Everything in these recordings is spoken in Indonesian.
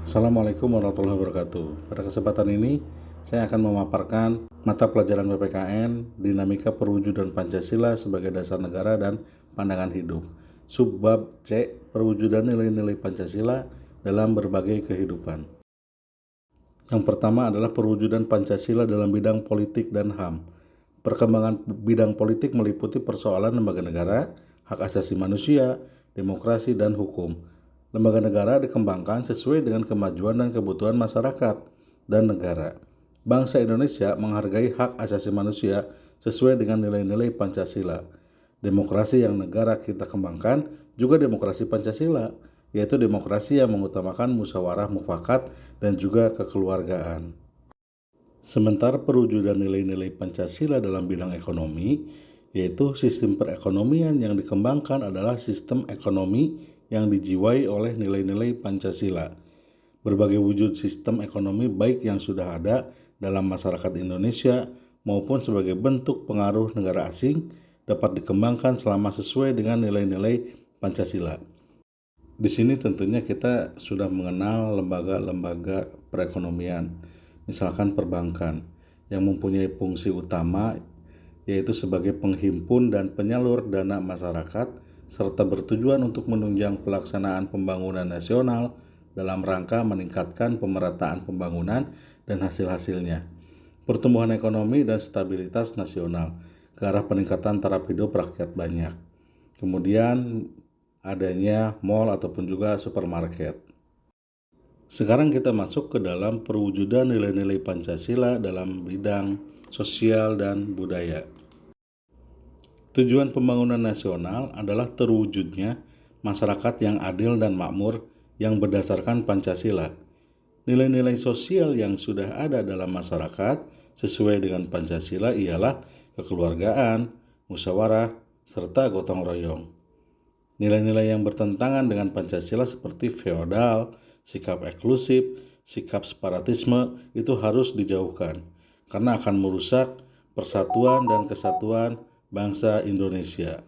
Assalamualaikum warahmatullahi wabarakatuh. Pada kesempatan ini, saya akan memaparkan mata pelajaran PPKN, Dinamika Perwujudan Pancasila sebagai Dasar Negara dan Pandangan Hidup. Subbab C, Perwujudan Nilai-Nilai Pancasila dalam Berbagai Kehidupan. Yang pertama adalah perwujudan Pancasila dalam bidang politik dan HAM. Perkembangan bidang politik meliputi persoalan lembaga negara, hak asasi manusia, demokrasi, dan hukum. Lembaga negara dikembangkan sesuai dengan kemajuan dan kebutuhan masyarakat dan negara. Bangsa Indonesia menghargai hak asasi manusia sesuai dengan nilai-nilai Pancasila. Demokrasi yang negara kita kembangkan juga demokrasi Pancasila, yaitu demokrasi yang mengutamakan musyawarah mufakat dan juga kekeluargaan. Sementara perwujudan nilai-nilai Pancasila dalam bidang ekonomi, yaitu sistem perekonomian yang dikembangkan adalah sistem ekonomi yang dijiwai oleh nilai-nilai Pancasila. Berbagai wujud sistem ekonomi baik yang sudah ada dalam masyarakat Indonesia maupun sebagai bentuk pengaruh negara asing dapat dikembangkan selama sesuai dengan nilai-nilai Pancasila. Di sini tentunya kita sudah mengenal lembaga-lembaga perekonomian, misalkan perbankan, yang mempunyai fungsi utama yaitu sebagai penghimpun dan penyalur dana masyarakat serta bertujuan untuk menunjang pelaksanaan pembangunan nasional dalam rangka meningkatkan pemerataan pembangunan dan hasil-hasilnya, pertumbuhan ekonomi dan stabilitas nasional ke arah peningkatan taraf hidup rakyat banyak. Kemudian adanya mall ataupun juga supermarket. Sekarang kita masuk ke dalam perwujudan nilai-nilai Pancasila dalam bidang sosial dan budaya. Tujuan pembangunan nasional adalah terwujudnya masyarakat yang adil dan makmur yang berdasarkan Pancasila. Nilai-nilai sosial yang sudah ada dalam masyarakat sesuai dengan Pancasila ialah kekeluargaan, musyawarah, serta gotong royong. Nilai-nilai yang bertentangan dengan Pancasila seperti feodal, sikap eksklusif, sikap separatisme itu harus dijauhkan karena akan merusak persatuan dan kesatuan bangsa Indonesia.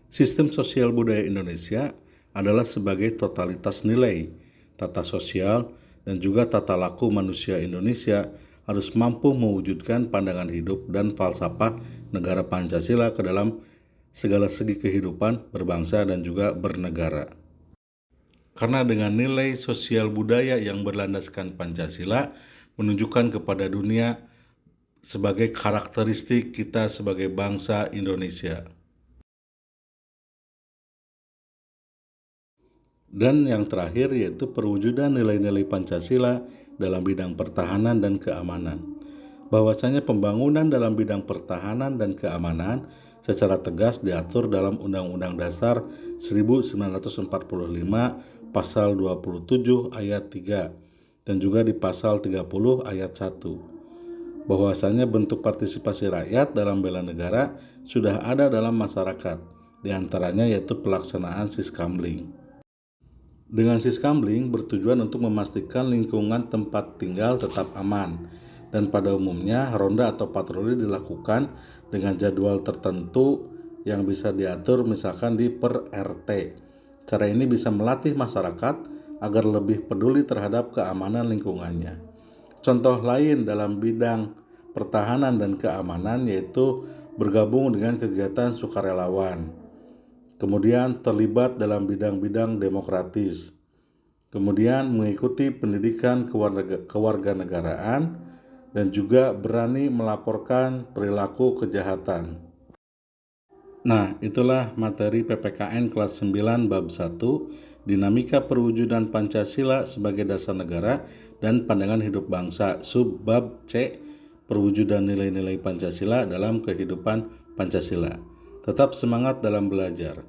Sistem sosial budaya Indonesia adalah sebagai totalitas nilai, tata sosial, dan juga tata laku manusia Indonesia harus mampu mewujudkan pandangan hidup dan falsafah negara Pancasila ke dalam segala segi kehidupan berbangsa dan juga bernegara. Karena dengan nilai sosial budaya yang berlandaskan Pancasila menunjukkan kepada dunia sebagai karakteristik kita sebagai bangsa Indonesia. Dan yang terakhir yaitu perwujudan nilai-nilai Pancasila dalam bidang pertahanan dan keamanan. Bahwasanya pembangunan dalam bidang pertahanan dan keamanan secara tegas diatur dalam Undang-Undang Dasar 1945 Pasal 27 ayat 3 dan juga di Pasal 30 ayat 1. Bahwasanya bentuk partisipasi rakyat dalam bela negara sudah ada dalam masyarakat, diantaranya yaitu pelaksanaan Siskamling. Dengan Siskamling bertujuan untuk memastikan lingkungan tempat tinggal tetap aman, dan pada umumnya ronda atau patroli dilakukan dengan jadwal tertentu yang bisa diatur misalkan di per RT. Cara ini bisa melatih masyarakat agar lebih peduli terhadap keamanan lingkungannya. Contoh lain dalam bidang pertahanan dan keamanan yaitu bergabung dengan kegiatan sukarelawan, kemudian terlibat dalam bidang-bidang demokratis, kemudian mengikuti pendidikan kewarganegaraan, dan juga berani melaporkan perilaku kejahatan. Nah, itulah materi PPKN kelas 9 bab 1, Dinamika Perwujudan Pancasila sebagai Dasar Negara dan Pandangan Hidup Bangsa, subbab C, Perwujudan Nilai-Nilai Pancasila dalam Kehidupan Pancasila. Tetap semangat dalam belajar.